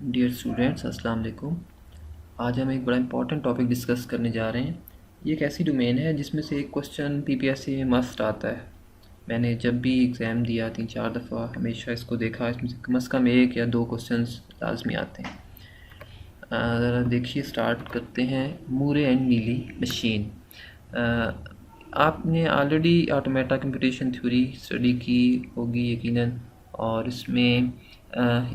Dear students, अस्सलाम वालेकुम। आज हम एक बड़ा इंपॉर्टेंट टॉपिक डिस्कस करने जा रहे हैं। ये एक ऐसी डोमेन है जिसमें से एक क्वेश्चन पीपीएससी में मस्ट आता है। मैंने जब भी एग्ज़ाम दिया 3-4 दफ़ा हमेशा इसको देखा, इसमें से कम से कम एक या दो क्वेश्चंस लाजमी आते हैं। ज़रा देखिए, स्टार्ट करते हैं। मूरे एंड नीली मशीन। आपने already automata computation theory study की होगी यकीनन, और इसमें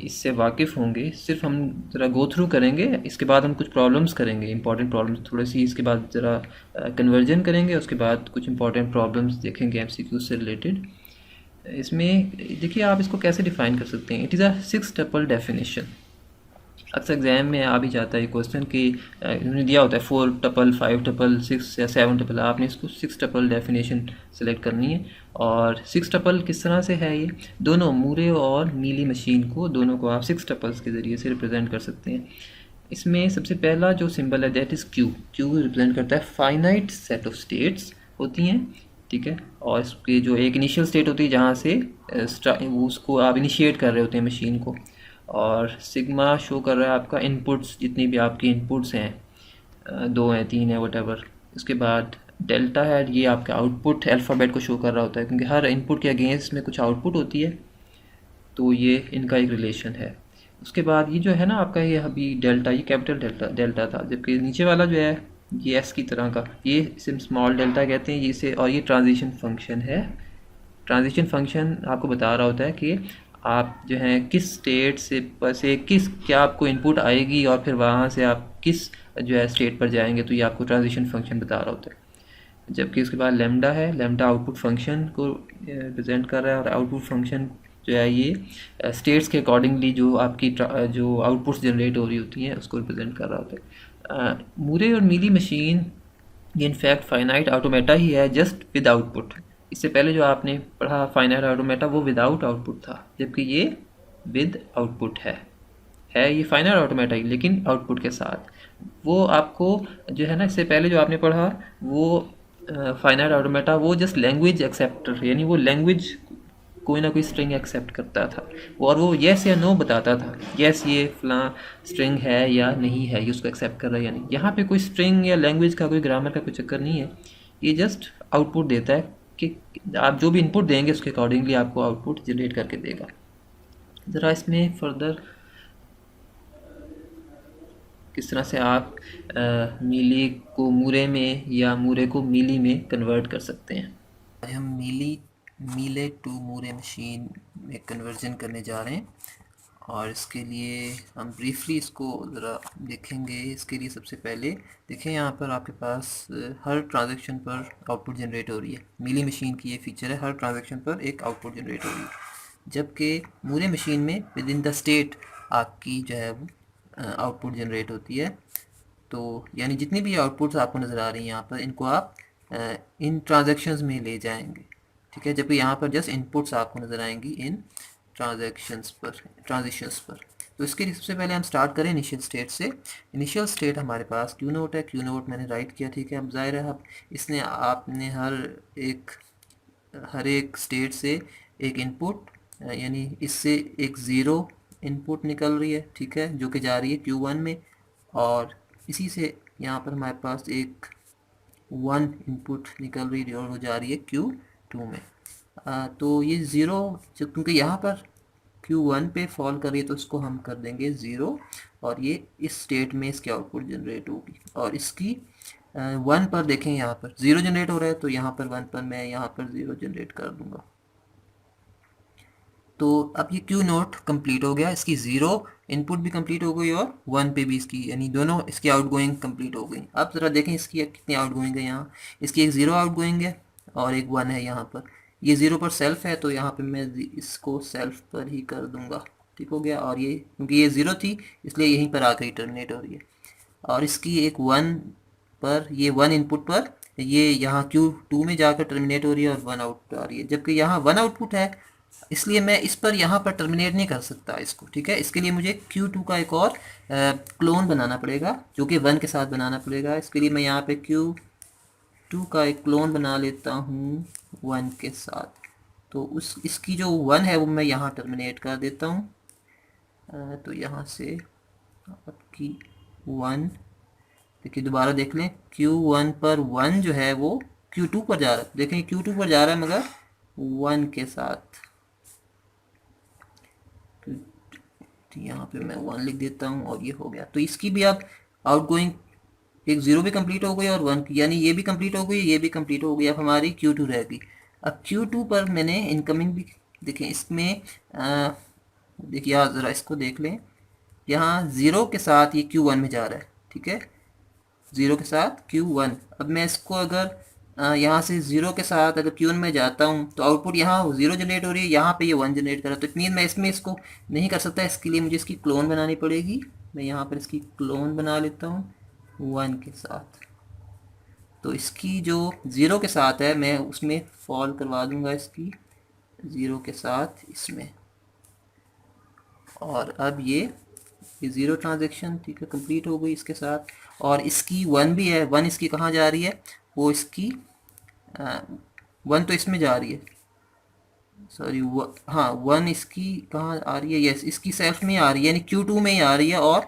इससे वाकिफ़ होंगे। सिर्फ हम ज़रा गो थ्रू करेंगे, इसके बाद हम कुछ प्रॉब्लम्स करेंगे, इंपॉर्टेंट प्रॉब्लम्स थोड़ी सी, इसके बाद ज़रा कन्वर्जन करेंगे, उसके बाद कुछ इंपॉर्टेंट प्रॉब्लम्स देखेंगे एमसीक्यू से रिलेटेड। इसमें देखिए, आप इसको कैसे डिफ़ाइन कर सकते हैं। It is a 6 tuple definition. अक्सर एग्ज़ाम में आ भी जाता है क्वेश्चन कि इन्होंने दिया होता है 4 टपल, 5 टपल, 6 या 7 टपल। आपने इसको 6 टपल डेफिनेशन सेलेक्ट करनी है। और 6 टपल किस तरह से है, ये दोनों मूरे और मीली मशीन को, दोनों को आप 6 टपल्स के ज़रिए से रिप्रेजेंट कर सकते हैं। इसमें सबसे पहला जो सिंबल है that is Q. Q represent करता है फाइनाइट सेट ऑफ स्टेट्स होती हैं, ठीक है। और इसकी जो एक इनिशियल स्टेट होती है जहाँ से उसको आप इनिशिएट कर रहे होते हैं मशीन को। और सिग्मा शो कर रहा है आपका इनपुट्स, जितनी भी आपकी इनपुट्स हैं, 2 हैं, 3 हैं, वटेवर। उसके बाद डेल्टा है, ये आपका आउटपुट अल्फ़ाबेट को शो कर रहा होता है, क्योंकि हर इनपुट के अगेंस्ट में कुछ आउटपुट होती है, तो ये इनका एक रिलेशन है। उसके बाद ये जो है ना आपका, ये अभी डेल्टा, ये कैपिटल डेल्टा डेल्टा था, जबकि नीचे वाला जो है ये एस की तरह का, ये इसे स्मॉल डेल्टा कहते हैं, ये इसे। और ये ट्रांजिशन फंक्शन है। ट्रांजिशन फंक्शन आपको बता रहा होता है कि आप जो हैं किस स्टेट से किस क्या आपको इनपुट आएगी, और फिर वहाँ से आप किस जो है स्टेट पर जाएंगे, तो ये आपको ट्रांजिशन फंक्शन बता रहा होता है। जबकि उसके बाद लेमडा है, लेमडा आउटपुट फंक्शन को रिप्रेजेंट कर रहा है, और आउटपुट फंक्शन जो है ये स्टेट्स के अकॉर्डिंगली जो आपकी जो आउटपुट्स जनरेट हो रही होती हैं उसको रिप्रेजेंट कर रहा होता है। मूरे और मीली मशीन ये इनफैक्ट फाइनाइट ऑटोमेटा ही है, जस्ट विद आउटपुट। इससे पहले जो आपने पढ़ा फाइनाइट ऑटोमेटा, वो विदाउट आउटपुट था, जबकि ये विद आउटपुट है ये फाइनाइट ऑटोमेटा ही, लेकिन आउटपुट के साथ। वो आपको जो है ना, इससे पहले जो आपने पढ़ा वो फाइनाइट ऑटोमेटा, वो जस्ट लैंग्वेज एक्सेप्टर, यानी वो लैंग्वेज कोई ना कोई स्ट्रिंग एक्सेप्ट करता था, और वो येस या नो बताता था, येस ये फलां स्ट्रिंग है या नहीं है, ये उसको एक्सेप्ट कर रहा है या नहीं। यहाँ पे कोई स्ट्रिंग या लैंग्वेज का, कोई ग्रामर का कोई चक्कर नहीं है। ये जस्ट आउटपुट देता है कि आप जो भी इनपुट देंगे उसके अकॉर्डिंगली आपको आउटपुट जनरेट करके देगा। ज़रा इसमें फर्दर किस तरह से आप मीली को मूरे में या मूरे को मीली में कन्वर्ट कर सकते हैं। आज हम मीले टू मूरे मशीन में कन्वर्जन करने जा रहे हैं, और इसके लिए हम ब्रीफली इसको ज़रा देखेंगे। इसके लिए सबसे पहले देखें, यहाँ पर आपके पास हर ट्रांजैक्शन पर आउटपुट जनरेट हो रही है। मीली मशीन की ये फीचर है, हर ट्रांजैक्शन पर एक आउटपुट जनरेट हो रही है, जबकि मूरे मशीन में विद इन द स्टेट आपकी जो है वो आउटपुट जनरेट होती है। तो यानी जितनी भी आउटपुट्स आपको नज़र आ रही हैं यहाँ पर, इनको आप इन ट्रांजैक्शंस में ले जाएंगे, ठीक है। जबकि यहाँ पर जस्ट इनपुट्स आपको नज़र आएंगी इन ट्रांजिशंस पर। तो इसके लिए सबसे पहले हम स्टार्ट करें इनिशियल स्टेट से। इनिशियल स्टेट हमारे पास क्यू नोट है, क्यू नोट मैंने राइट किया, ठीक है। अब ज़ाहिर है, अब इसने आपने हर एक स्टेट से एक इनपुट, यानी इससे एक ज़ीरो इनपुट निकल रही है, ठीक है, जो कि जा रही है Q1 में, और इसी से यहाँ पर हमारे पास एक 1 इनपुट निकल रही है और वो जा रही है Q2 में। तो ये ज़ीरो, क्योंकि यहाँ पर Q1 पे फॉल कर रही है, तो इसको हम कर देंगे ज़ीरो, और ये इस स्टेट में इसकी आउटपुट जनरेट होगी। और इसकी 1 पर देखें, यहाँ पर ज़ीरो जनरेट हो रहा है, तो यहाँ पर 1 पर मैं यहाँ पर ज़ीरो जनरेट कर दूँगा। तो अब ये क्यू नोट कंप्लीट हो गया, इसकी ज़ीरो इनपुट भी कंप्लीट हो गई, और 1 पे भी इसकी, यानी दोनों इसकी आउटगोइंग कंप्लीट हो गई। अब ज़रा देखें इसकी कितनी आउटगोइंग है। यहाँ इसकी एक ज़ीरो आउटगोइंग है और एक 1 है यहाँ पर। ये ज़ीरो पर सेल्फ है, तो यहाँ पे मैं इसको सेल्फ पर ही कर दूँगा, ठीक हो गया। और ये क्योंकि ये ज़ीरो थी, इसलिए यहीं पर आकर ही टर्मिनेट हो रही है। और इसकी एक 1 पर, ये 1 इनपुट पर, ये यहाँ Q2 में जाकर टर्मिनेट हो रही है और 1 आउट आ रही है, जबकि यहाँ 1 आउटपुट है, इसलिए मैं इस पर यहाँ पर टर्मिनेट नहीं कर सकता इसको, ठीक है। इसके लिए मुझे Q2 का एक और क्लोन बनाना पड़ेगा, जो कि 1 के साथ बनाना पड़ेगा। इसके लिए मैं यहाँ पे Q2 का एक क्लोन बना लेता हूँ 1 के साथ। तो इसकी जो 1 है वो मैं यहाँ टर्मिनेट कर देता हूँ। तो यहाँ से आपकी 1, देखिए दोबारा देख लें, Q1 पर 1 जो है वो Q2 पर जा रहा है, देखें Q2 पर जा रहा है मगर 1 के साथ। यहाँ पे मैं 1 लिख देता हूँ और ये हो गया। तो इसकी भी आप आउटगोइंग, एक 0 भी कंप्लीट हो गई और 1 की, यानी ये भी कंप्लीट हो गई, ये भी कंप्लीट हो गई, अब हमारी Q2 रह गई। अब Q2 पर मैंने इनकमिंग भी, देखें इसमें देखिए यहाँ ज़रा इसको देख लें, यहाँ 0 के साथ ये Q1 में जा रहा है, ठीक है, 0 के साथ Q1। अब मैं इसको अगर यहाँ से 0 के साथ अगर Q1 में जाता हूँ तो आउटपुट यहाँ 0 जनरेट हो रही है, यहाँ पे ये 1 जनरेट कर रहा है। तो इट मीन मैं इसमें इसको नहीं कर सकता, इसके लिए मुझे इसकी क्लोन बनानी पड़ेगी। मैं यहाँ पर इसकी क्लोन बना लेता हूँ 1 के साथ। तो इसकी जो 0 के साथ है मैं उसमें फॉल करवा दूंगा, इसकी 0 के साथ इसमें। और अब ये 0 ट्रांजेक्शन, ठीक है, कंप्लीट हो गई इसके साथ। और इसकी 1 भी है, 1 इसकी कहाँ जा रही है, वो इसकी 1 तो इसमें जा रही है, सॉरी हाँ 1 इसकी कहाँ आ रही है, यस इसकी सेल्फ में आ रही है, यानी Q2 में ही आ रही है। और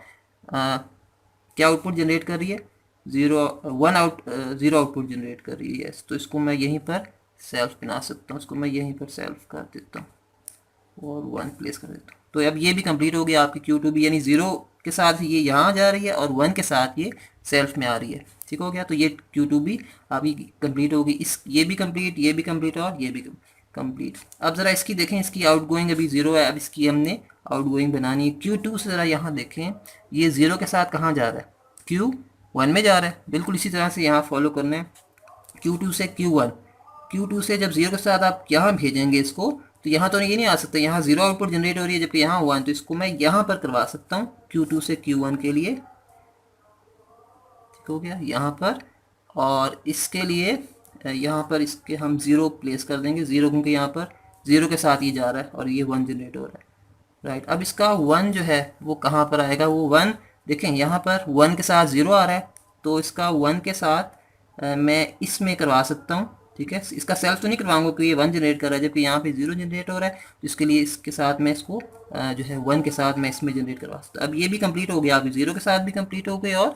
क्या आउटपुट जनरेट कर रही है, 0 आउटपुट जनरेट कर रही है, यस। तो इसको मैं यहीं पर सेल्फ बना सकता हूँ, इसको मैं यहीं पर सेल्फ कर देता हूँ और 1 प्लेस कर देता हूँ। तो अब ये भी कंप्लीट हो गया आपकी Q2 भी, यानी 0 के साथ ये यहाँ जा रही है और 1 के साथ ये सेल्फ में आ रही है, ठीक हो गया। तो ये Q2 भी आपकी कंप्लीट होगी, इस ये भी कंप्लीट, ये भी कंप्लीट और ये भी कंप्लीट। अब ज़रा इसकी देखें, इसकी आउटगोइंग अभी 0 है, अब इसकी हमने आउटगोइंग बनानी है। Q2 से ज़रा यहाँ देखें, ये 0 के साथ कहाँ जा रहा है, Q1 में जा रहा है। बिल्कुल इसी तरह से यहाँ फॉलो करना है, Q2 से Q1, Q2 से जब 0 के साथ आप यहाँ भेजेंगे इसको, तो यहाँ तो ये नहीं आ सकता, यहाँ 0 आउटपुट जनरेट हो रही है जबकि यहाँ 1, तो इसको मैं यहाँ पर करवा सकता हूँ Q2 से Q1 के लिए, ठीक हो गया यहाँ पर। और इसके लिए यहाँ पर इसके हम 0 प्लेस कर देंगे, 0 क्योंकि यहाँ पर 0 के साथ ये जा रहा है और ये 1 जनरेट हो रहा है, राइट। अब इसका 1 जो है वो कहाँ पर आएगा, वो 1 देखें यहाँ पर 1 के साथ 0 आ रहा है, तो इसका 1 के साथ मैं इसमें करवा सकता हूँ, ठीक है। इसका सेल्फ तो नहीं करवाऊंगा क्योंकि ये 1 जनरेट कर रहा है जबकि यहाँ पे 0 जनरेट हो रहा है, तो इसके लिए इसके साथ मैं इसको जो है 1 के साथ मैं इसमें जनरेट करवा सकता हूँ। अब ये भी कंप्लीट हो गया, अभी 0 के साथ भी कंप्लीट हो गई और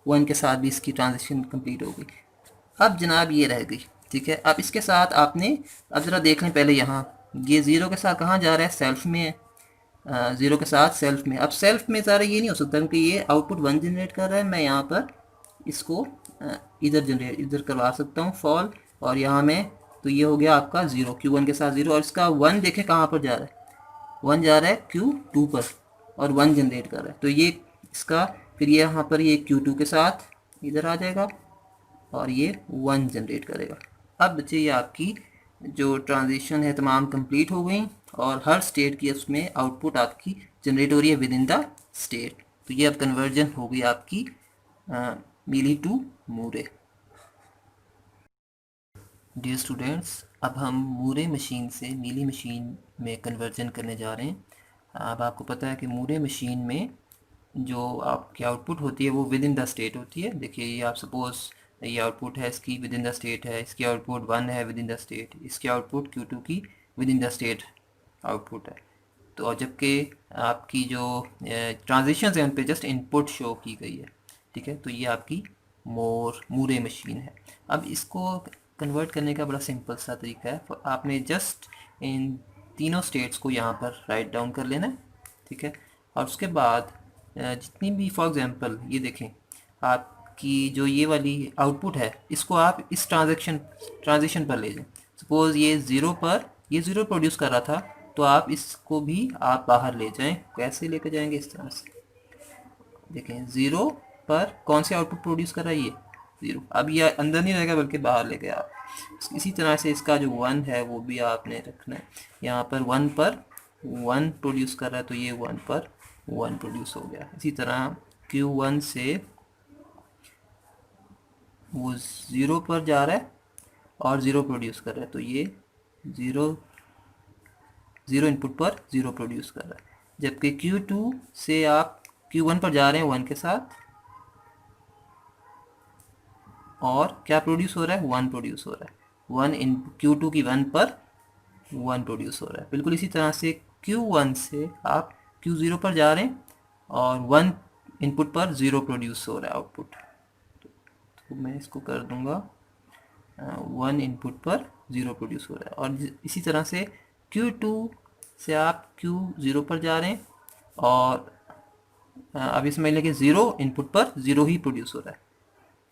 1 के साथ भी इसकी ट्रांजेक्शन कंप्लीट हो गई। अब जनाब ये रह गई, ठीक है। अब इसके साथ आपने, अब ज़रा देख लें पहले, यहाँ ये 0 के साथ कहाँ जा रहा है, सेल्फ में है, 0 के साथ सेल्फ में। अब सेल्फ में ज़रा ये नहीं हो सकता क्योंकि ये आउटपुट 1 जनरेट कर रहा है, मैं यहाँ पर इसको इधर करवा सकता हूँ फॉल, और यहाँ में तो ये हो गया आपका 0, Q1 के साथ 0। और इसका 1 देखें कहाँ पर जा रहा है, 1 जा रहा है Q2 पर और 1 जनरेट कर रहा है, तो ये इसका फिर ये यहाँ पर ये Q2 के साथ इधर आ जाएगा और ये 1 जनरेट करेगा। अब बच्चे ये आपकी जो ट्रांजिशन है तमाम कंप्लीट हो गई और हर स्टेट की उसमें आउटपुट आपकी जनरेट हो रही है विद इन द स्टेट। तो ये अब कन्वर्जन हो गई आपकी Mealy to Moore. Dear students, अब हम मूरे मशीन से मीली मशीन में कन्वर्जन करने जा रहे हैं। अब आपको पता है कि मूरे मशीन में जो आपकी आउटपुट होती है वो विद इन द स्टेट होती है। देखिए ये आप सपोज़ ये आउटपुट है इसकी विद इन द स्टेट है, इसकी आउटपुट 1 है विद इन द स्टेट, इसकी आउटपुट Q2 की with in the state output है। तो जबकि आपकी जो ट्रांजिशंस हैं उन पे जस्ट इनपुट शो की गई है, ठीक है। तो ये आपकी मूरे मशीन है। अब इसको कन्वर्ट करने का बड़ा सिंपल सा तरीका है, आपने जस्ट इन तीनों स्टेट्स को यहाँ पर राइट डाउन कर लेना है, ठीक है। और उसके बाद जितनी भी, फॉर एग्जांपल ये देखें आपकी जो ये वाली आउटपुट है इसको आप इस ट्रांजिशन पर ले जाएं। सपोज़ ये 0 पर, ये 0 प्रोड्यूस कर रहा था, तो आप इसको भी आप बाहर ले जाएं। कैसे लेकर जाएंगे, इस तरह से देखें 0 पर कौन सी आउटपुट प्रोड्यूस कर रहा है, ये 0। अब ये अंदर नहीं रहेगा बल्कि बाहर ले गया आप। इसी तरह से इसका जो 1 है वो भी आपने रखना है, यहाँ पर 1 पर 1 प्रोड्यूस कर रहा है तो ये 1 पर 1 प्रोड्यूस हो गया। इसी तरह Q1 से वो 0 पर जा रहा है और 0 प्रोड्यूस कर रहा है, तो ये 0 इनपुट पर 0 प्रोड्यूस कर रहा है। जबकि Q2 से आप Q1 पर जा रहे हैं 1 के साथ, और क्या प्रोड्यूस हो रहा है, 1 प्रोड्यूस हो रहा है। 1 इन Q2 की 1 पर 1 प्रोड्यूस हो रहा है। बिल्कुल इसी तरह से Q1 से आप Q0 पर जा रहे हैं और 1 इनपुट पर 0 प्रोड्यूस हो रहा है आउटपुट, तो मैं इसको कर दूंगा 1 इनपुट पर 0 प्रोड्यूस हो रहा है। और इसी तरह से Q2 से आप Q0 पर जा रहे हैं और अब इसमें लेके 0 इनपुट पर 0 ही प्रोड्यूस हो रहा है।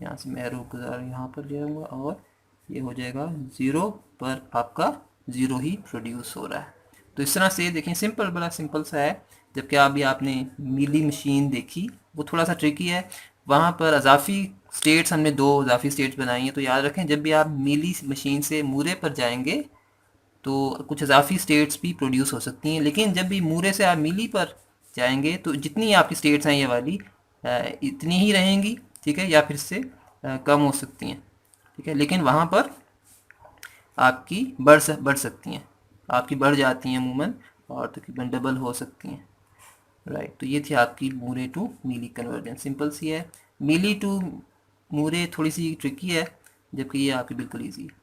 यहाँ से मैं एरो यहाँ पर ले आऊँगा और ये हो जाएगा 0 पर आपका 0 ही प्रोड्यूस हो रहा है। तो इस तरह से देखें, सिंपल, बड़ा सिंपल सा है। जबकि अभी आपने मीली मशीन देखी, वो थोड़ा सा ट्रिकी है। वहाँ पर अजाफी स्टेट्स, हमने 2 अजाफी स्टेट्स बनाई हैं। तो याद रखें, जब भी आप मीली मशीन से मूरे पर जाएंगे तो कुछ अजाफी स्टेट्स भी प्रोड्यूस हो सकती हैं, लेकिन जब भी मूरे से आप मीली पर जाएंगे तो जितनी आपकी स्टेट्स हैं ये वाली इतनी ही रहेंगी, ठीक है, या फिर इससे कम हो सकती हैं, ठीक है। लेकिन वहाँ पर आपकी बढ़ सकती हैं, आपकी बढ़ जाती हैं अमूमन, और तकरीबन डबल हो सकती हैं, राइट। तो ये थी आपकी Moore to Mealy conversion, simple सी है। मीली टू मूरे थोड़ी सी ट्रिकी है, जबकि ये आपकी बिल्कुल ईजी है।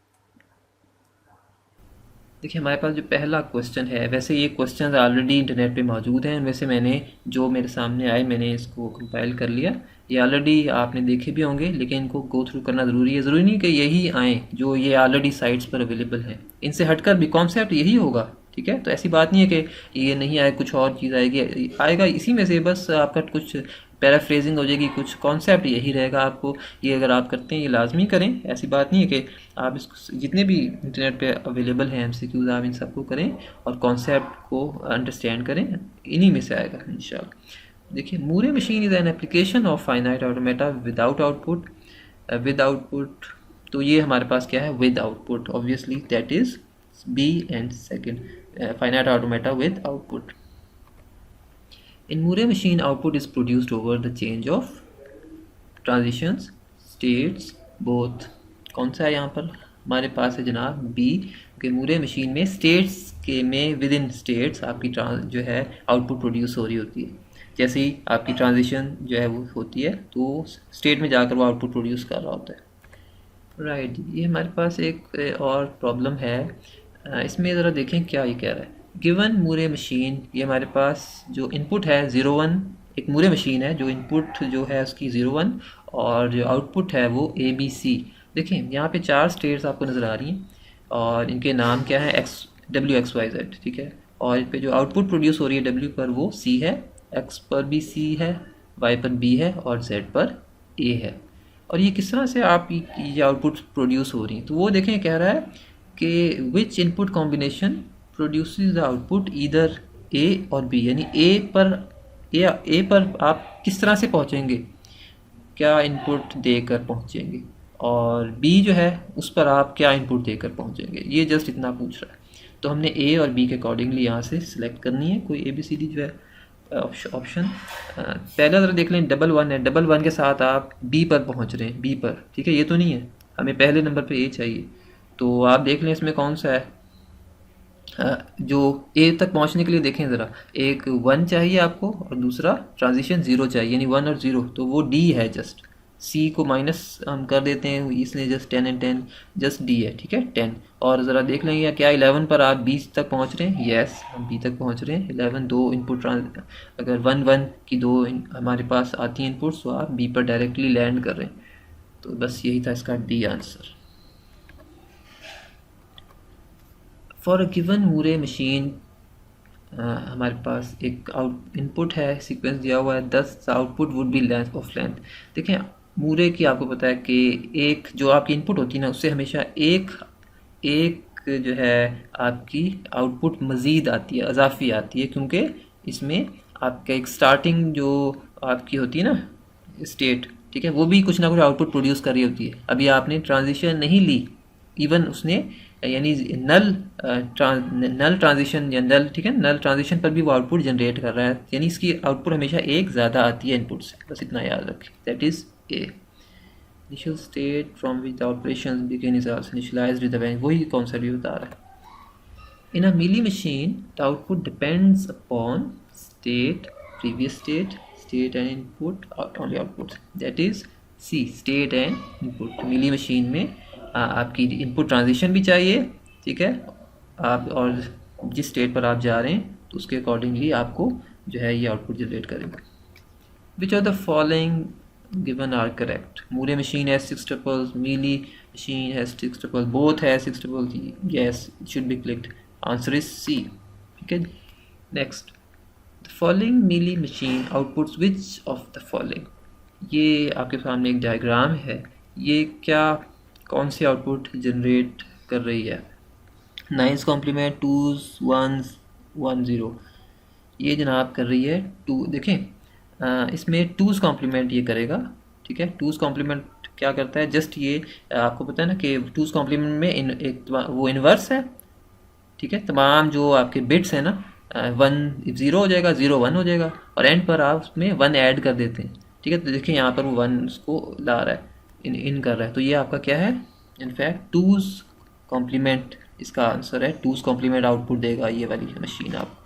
देखिए, हमारे पास जो पहला क्वेश्चन है, वैसे ये क्वेश्चन ऑलरेडी इंटरनेट पे मौजूद हैं। वैसे मैंने जो मेरे सामने आए मैंने इसको कंपाइल कर लिया। ये ऑलरेडी आपने देखे भी होंगे, लेकिन इनको गो थ्रू करना ज़रूरी है। ज़रूरी नहीं कि यही आए जो ये ऑलरेडी साइट्स पर अवेलेबल हैं, इनसे हटकर भी कॉन्सेप्ट यही होगा, ठीक है। तो ऐसी बात नहीं है कि ये नहीं आए, कुछ और चीज़ आएगी, आएगा इसी में से, बस आपका कुछ पैराफ्रेजिंग हो जाएगी, कुछ कॉन्सेप्ट यही रहेगा। आपको ये अगर आप करते हैं, ये लाजमी करें। ऐसी बात नहीं है कि आप इसको जितने भी इंटरनेट पे अवेलेबल हैं MCQs, आप इन सबको करें और कॉन्सेप्ट को अंडरस्टैंड करें, इन्हीं में से आएगा इंशाल्लाह। देखिए, Moore machine is an application of finite automata without output. With output, तो ये हमारे पास क्या है, with output, obviously that is B and second, finite automata with output. In Moore machine, output is produced over the change of transitions, states, both. कौन सा है यहाँ पर हमारे पास है जनाब B, कि मूरे मशीन में स्टेट्स के में विद इन स्टेट्स आपकी जो है आउटपुट प्रोड्यूस हो रही होती है। जैसे ही आपकी ट्रांजिशन जो है वो होती है तो स्टेट में जाकर वो आउटपुट प्रोड्यूस कर रहा होता है, राइट। ये हमारे पास एक और प्रॉब्लम है, इसमें ज़रा देखें क्या ये कह रहा है। गिवन मूरे मशीन, ये हमारे पास जो इनपुट है 0 1, एक मूरे मशीन है जो इनपुट जो है उसकी 0 1 और जो आउटपुट है वो ABC। देखें यहाँ पे 4 स्टेट्स आपको नज़र आ रही हैं और इनके नाम क्या है, WXYZ, ठीक है। और इस पे जो आउटपुट प्रोड्यूस हो रही है W पर वो C है, X पर भी C है, Y पर B है और Z पर A है। और ये किस तरह से आप ये आउटपुट प्रोड्यूस हो रही हैं, तो वो देखें कह रहा है कि which input combination produces the output either A और B, यानी A पर आप किस तरह से पहुँचेंगे, क्या इनपुट देकर पहुँचेंगे, और B जो है उस पर आप क्या इनपुट देकर पहुँचेंगे, ये जस्ट इतना पूछ रहा है। तो हमने A और B के अकॉर्डिंगली यहाँ से सिलेक्ट करनी है कोई ABCD जो है ऑप्शन। पहला ज़रा देख लें, 1 1 है, 1 1 के साथ आप B पर पहुँच रहे हैं, B पर, ठीक है, ये तो नहीं है, हमें पहले नंबर पे A चाहिए। तो आप देख लें इसमें कौन सा है, जो A तक पहुंचने के लिए देखें ज़रा, एक 1 चाहिए आपको और दूसरा ट्रांजिशन 0 चाहिए, यानी 1 और 0, तो वो D है। जस्ट C को माइनस हम कर देते हैं, इसलिए जस्ट 10 and 10 जस्ट D है, ठीक है, 10। और ज़रा देख लेंगे क्या 11 पर आप B तक पहुंच रहे हैं, यस हम B तक पहुंच रहे हैं। 11 2 इनपुट अगर 1 1 की 2 हमारे पास आती हैं इनपुट्स, तो आप B पर डायरेक्टली लैंड कर रहे हैं। तो बस यही था इसका D answer. For a given Moore machine, हमारे पास एक इनपुट है, सीक्वेंस दिया हुआ है, 10 output would be length of length. देखें, मूरे की आपको पता है कि एक जो आपकी इनपुट होती है ना, उससे हमेशा एक जो है आपकी आउटपुट मज़ीद आती है, अजाफी आती है, क्योंकि इसमें आपका एक स्टार्टिंग जो आपकी होती है ना स्टेट, ठीक है, वो भी कुछ ना कुछ आउटपुट प्रोड्यूस कर रही होती है। अभी आपने ट्रांजिशन नहीं ली, इवन उसने यानी नल ट्रांजिशन या नल, ठीक है, नल ट्रांजिशन पर भी वो आउटपुट जनरेट कर रहा है, यानी इसकी आउटपुट हमेशा एक ज़्यादा आती है इनपुट से, बस इतना याद रखें, that is A। Initial state from which the operations begin is also initialized with the value, वही कॉन्सेप्ट भी बता रहा है। In a Mealy machine the output depends upon state, previous state and input, only output, that is C, state and input. Mealy machine में आपकी input transition भी चाहिए, ठीक है, आप और जिस स्टेट पर आप जा रहे हैं तो उसके अकॉर्डिंगली आपको जो है ये आउटपुट जनरेट करेगा। Which of the following given are correct? Moore machine has 6 tuples, Mealy machine has 6 tuples, both has 6 tuples. Yes, it should be clicked. Answer is C. Okay. Next, the following Mealy machine outputs which of the following? ये आपके सामने एक diagram है, ये क्या कौन सी output generate कर रही है? 9's कॉम्प्लीमेंट, 2's, 1's, 1 0, ये जनाब कर रही है 2। देखें इसमें 2's कॉम्प्लीमेंट ये करेगा, ठीक है। 2's कॉम्प्लीमेंट क्या करता है, जस्ट ये आपको पता है ना कि 2's कॉम्प्लीमेंट में एक वो इन्वर्स है, ठीक है। तमाम जो आपके बिट्स हैं ना, 1 0 हो जाएगा, 0 1 हो जाएगा, और एंड पर आप उसमें 1 ऐड कर देते हैं, ठीक है। तो देखिए यहाँ पर वो 1 उसको ला रहा है, इन कर रहा है, तो ये आपका क्या है, इनफैक्ट 2's कॉम्प्लीमेंट इसका आंसर है। 2's कॉम्प्लीमेंट आउटपुट देगा ये वाली मशीन आप,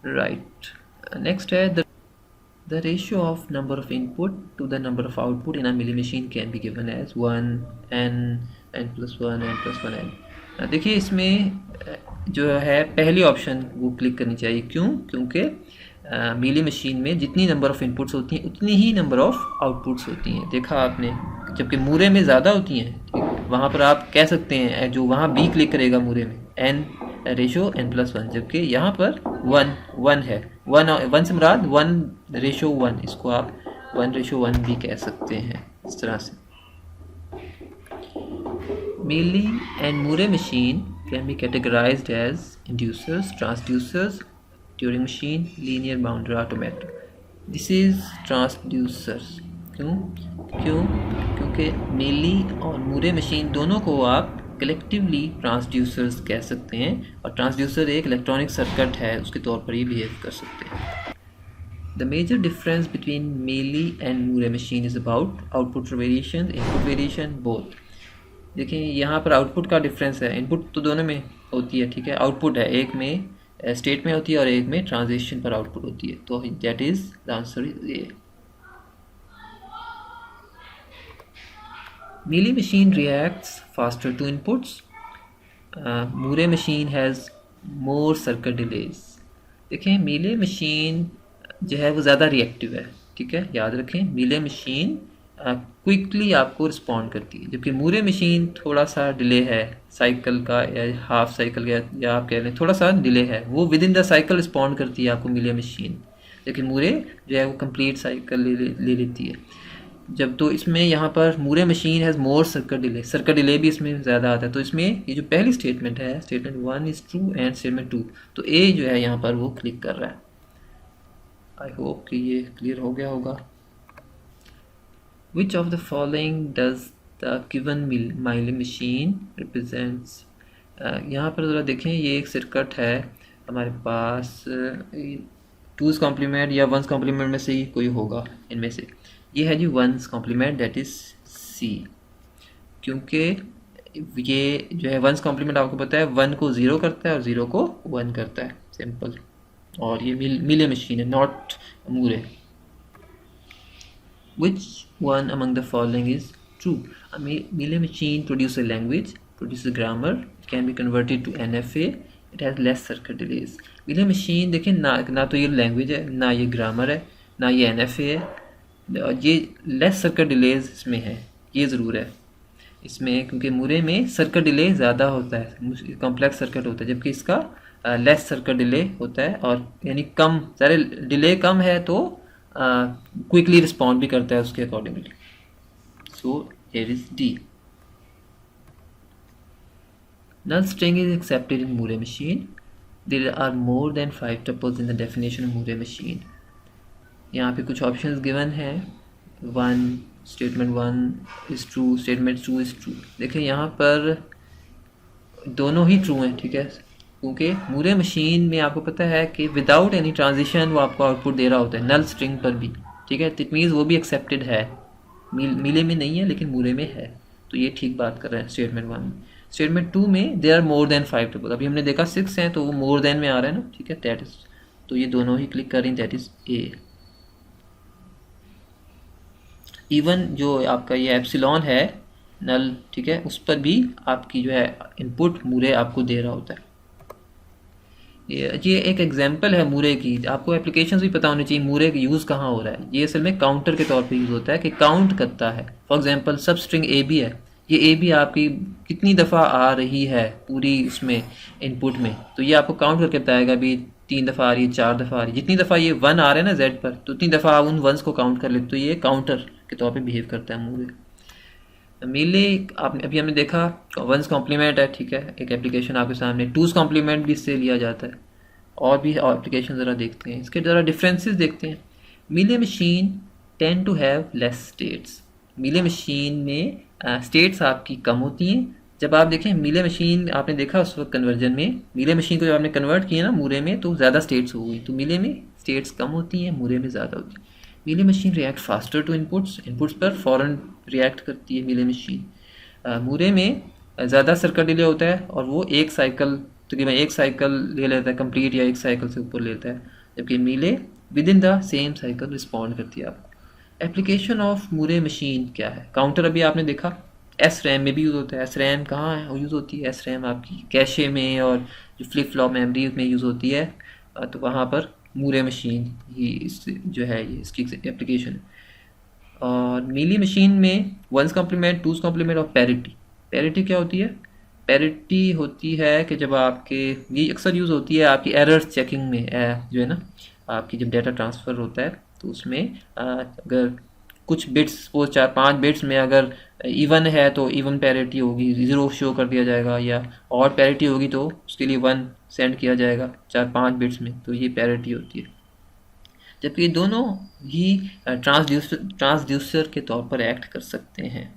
राइट। नेक्स्ट है the ratio of number of input to the number of output in a Mealy machine can be given as 1 n n plus 1 n plus 1 n। देखिए इसमें जो है पहली ऑप्शन वो क्लिक करनी चाहिए, क्यों? क्योंकि Mealy मशीन में जितनी नंबर ऑफ़ इनपुट्स होती हैं उतनी ही नंबर ऑफ़ आउटपुट्स होती हैं, देखा आपने। जबकि मूरे में ज़्यादा होती हैं, ठीक, वहाँ पर आप कह सकते हैं जो वहाँ बी क्लिक करेगा मूरे में n रेशो n प्लस 1, जबकि यहाँ पर 1 है। 1 से मुराद 1:1, इसको आप 1:1 भी कह सकते हैं इस तरह से। Mealy and Moore machine can be categorized as inducers, transducers, Turing machine, linear boundary automator. This is transducers। क्योंकि Mealy और Moore machine दोनों को आप कलेक्टिवली ट्रांसड्यूसर्स कह सकते हैं, और ट्रांसड्यूसर एक इलेक्ट्रॉनिक सर्किट है उसके तौर पर ही बिहेव कर सकते हैं। The major difference between Mealy and Moore machine is about output variation, input variation, both. देखिए यहाँ पर आउटपुट का डिफरेंस है, इनपुट तो दोनों में होती है, ठीक है, आउटपुट है एक में स्टेट में होती है और एक में ट्रांजिशन पर आउटपुट होती है, तो that is the answer is a. Mealy machine reacts faster to inputs. Moore machine has more circuit delays। देखें Mealy machine जो है वो ज़्यादा रिएक्टिव है, ठीक है, याद रखें। Mealy machine क्विकली आपको रिस्पॉन्ड करती है, जबकि Moore machine थोड़ा सा डिले है साइकिल का, या हाफ साइकिल का, या आप कह लें थोड़ा सा डिले है, वो with in the cycle respond करती है आपको Mealy machine, लेकिन Moore जो है वो कंप्लीट साइकिल ले लेती है। जब तो इसमें यहाँ पर Moore machine has more circuit delay भी इसमें ज़्यादा आता है। तो इसमें ये जो पहली स्टेटमेंट है, statement 1 is true and statement 2, तो ए जो है यहाँ पर वो क्लिक कर रहा है। आई होप कि ये क्लियर हो गया होगा। Which of the following does the given Mealy machine represents. यहाँ पर ज़रा देखें, ये एक सर्किट है हमारे पास, 2's कॉम्प्लीमेंट या 1's कॉम्प्लीमेंट में से ही कोई होगा इनमें से। ये है जी 1's complement, that is C, क्योंकि ये जो है 1's कॉम्प्लीमेंट आपको पता है 1 को 0 करता है और 0 को 1 करता है, सिंपल। और ये Mealy मशीन है, not Moore। Which one among the following is true? Mealy machine produce a language, produce a grammar, can be converted to NFA, it has less circuit delays. Mealy machine देखें ना तो ये language है, ना ये grammar है, ना ये NFA है, ये लेस सर्किट डिलेज इसमें है, ये ज़रूर है इसमें, क्योंकि Moore में सर्किट डिले ज़्यादा होता है, कॉम्प्लेक्स सर्किट होता है, जबकि इसका लेस सर्किट डिले होता है, और यानी कम सारे डिले कम है तो क्विकली रिस्पॉन्ड भी करता है उसके accordingly. So here is D. Null string is accepted in Moore machine. There are more than 5 tuples in the definition of Moore machine. यहाँ पे कुछ ऑप्शंस गिवन हैं, 1 statement 1 is true, statement 2 is true. देखिए यहाँ पर दोनों ही true हैं, ठीक है, क्योंकि Moore मशीन में आपको पता है कि विदाउट एनी ट्रांजिशन वो आपको आउटपुट दे रहा होता है, नल स्ट्रिंग पर भी, ठीक है। इट मीन्स वो भी एक्सेप्टेड है, Mealy में नहीं है लेकिन Moore में है, तो ये ठीक बात कर रहे हैं स्टेटमेंट 1। स्टेटमेंट 2 में there are more than 5 tuple, अभी हमने देखा 6 हैं तो वो मोर देन में आ रहा है ना, ठीक है, दैट इज़, तो ये दोनों ही क्लिक कर रही हैं, दैट इज़ ए। इवन जो आपका ये एप्सिलॉन है नल, ठीक है, उस पर भी आपकी जो है इनपुट Moore आपको दे रहा होता है। ये एक एग्जांपल है मूरे की। आपको एप्लीकेशंस भी पता होनी चाहिए मूरे का यूज़ कहाँ हो रहा है। ये असल में काउंटर के तौर पे यूज़ होता है कि काउंट करता है। For example substring A B है, ये ए बी आपकी कितनी दफ़ा आ रही है पूरी उसमें इनपुट में, तो ये आपको काउंट करके बताएगा भी 3 दफ़ा आ रही है, 4 दफ़ा आ रही है। जितनी दफ़ा ये 1 आ रहे हैं ना जेड पर, तो उतनी दफ़ा आप उन वंस को काउंट कर लेते, तो ये काउंटर के तौर पर बिहेव करता है मूरे। मेनली आपने अभी हमने देखा वंस कॉम्प्लीमेंट है, ठीक है, एक एप्लीकेशन आपके सामने। टूज कॉम्प्लीमेंट भी इससे लिया जाता है। और भी एप्लीकेशन ज़रा देखते हैं, इसके ज़रा डिफरेंसेस देखते हैं। Mealy machine tend to have less states. Mealy machine में स्टेट्स आपकी कम होती हैं। जब आप देखें मीले मशीन, आपने देखा उस वक्त कन्वर्जन में मीले मशीन को जब आपने कन्वर्ट किया ना मूरे में, तो ज़्यादा स्टेट्स हो गई। तो मीले में स्टेट्स कम होती हैं, मूरे में ज़्यादा होती हैं। Mealy machine react faster to inputs पर फ़ौरन रिएक्ट करती है मीले मशीन। मूरे में ज़्यादा सर्किट डिले होता है और वो एक साइकिल तकरीबन एक साइकिल ले लेता है कंप्लीट, या एक साइकिल से ऊपर लेता है, जबकि मीले with in the same cycle respond करती है आपको। एप्लीकेशन ऑफ मूरे मशीन क्या है? काउंटर अभी आपने देखा, एस रैम में भी यूज़ होता है। एस रैम कहाँ है यूज़ होती है? एस रैम आपकी कैशे में और जो फ्लिप फ्लॉप मेमोरी में यूज़ होती है, तो वहाँ पर मूरे मशीन ही इस जो है ये इसकी एप्लीकेशन है। और मीली मशीन में वंस कॉम्प्लीमेंट, टूज कॉम्प्लीमेंट और पैरिटी। पैरिटी क्या होती है? पैरिटी होती है कि जब आपके, ये अक्सर यूज़ होती है आपकी एरर्स चेकिंग में, जो है ना आपकी जब डाटा ट्रांसफ़र होता है तो उसमें अगर कुछ बिट्स सपोज 4-5 बिट्स में अगर इवन है तो इवन पैरिटी होगी, 0 शो कर दिया जाएगा, या ऑड पैरिटी होगी तो उसके लिए 1 सेंड किया जाएगा 4-5 बिट्स में, तो ये पैरिटी होती है। जबकि दोनों ही ट्रांसड्यूसर के तौर पर एक्ट कर सकते हैं,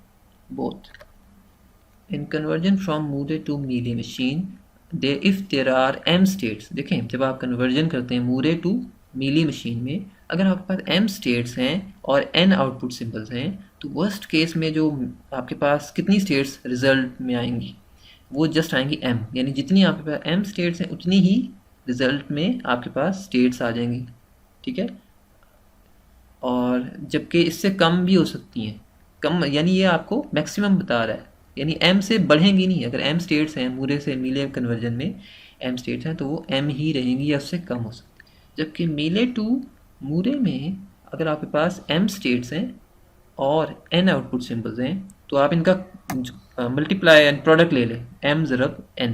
both. In conversion from Moore to Mealy machine if there are M states. देखें जब आप कन्वर्जन करते हैं मूरे टू मीली मशीन में, अगर आपके पास एम स्टेट्स हैं और एन आउटपुट सिंबल्स हैं, तो वर्स्ट केस में जो आपके पास कितनी स्टेट्स रिजल्ट में आएंगी, वो जस्ट आएंगी एम। यानी जितनी आपके पास एम स्टेट्स हैं उतनी ही रिजल्ट में आपके पास स्टेट्स आ जाएंगी, ठीक है। और जबकि इससे कम भी हो सकती हैं, कम यानी ये आपको मैक्सिमम बता रहा है, यानी एम से बढ़ेंगी नहीं। अगर एम स्टेट्स हैं मूरे से मीले कन्वर्जन में एम स्टेट्स हैं तो वो एम ही रहेंगी या उससे कम हो सकती है। जबकि मीले टू मूरे में अगर आपके पास एम स्टेट्स हैं और एन आउटपुट सिंबल्स हैं, तो आप इनका मल्टीप्लाई एंड प्रोडक्ट ले लें, एम ज़रब एन,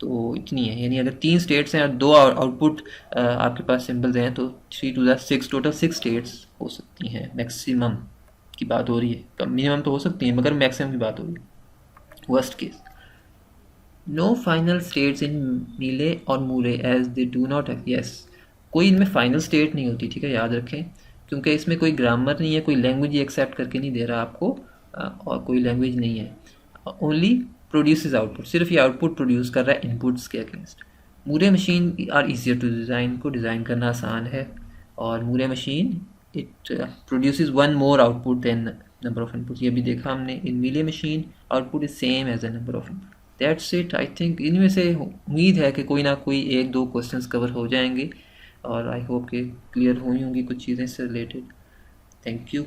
तो इतनी है। यानी अगर 3 स्टेट्स हैं और 2 आउटपुट आपके पास सिंबल्स हैं, तो 3 to the 6 टोटल 6 स्टेट्स हो सकती हैं। मैक्सिमम की बात हो रही है, कम मिनिमम तो हो सकती है मगर मैक्सिमम की बात हो रही है। Worst case no final states in Mealy और Moore as they do not yes, कोई इनमें फाइनल स्टेट नहीं होती, ठीक है, याद रखें, क्योंकि इसमें कोई ग्रामर नहीं है, कोई लैंग्वेज एक्सेप्ट करके नहीं दे रहा आपको, और कोई लैंग्वेज नहीं है। ओनली प्रोड्यूसेस आउटपुट, सिर्फ ये आउटपुट प्रोड्यूस कर रहा है इनपुट्स के against. Moore machine are easier to design, को डिज़ाइन करना आसान है, और Moore machine it produces 1 more output than number of input. ये भी देखा हमने, in Mealy machine output is same as a number of input. That's it. I think इनमें से उम्मीद है कि कोई ना कोई 1-2 क्वेश्चंस कवर हो जाएंगे, और आई होप कि क्लियर हुई होंगी कुछ चीज़ें इससे रिलेटेड। Thank you.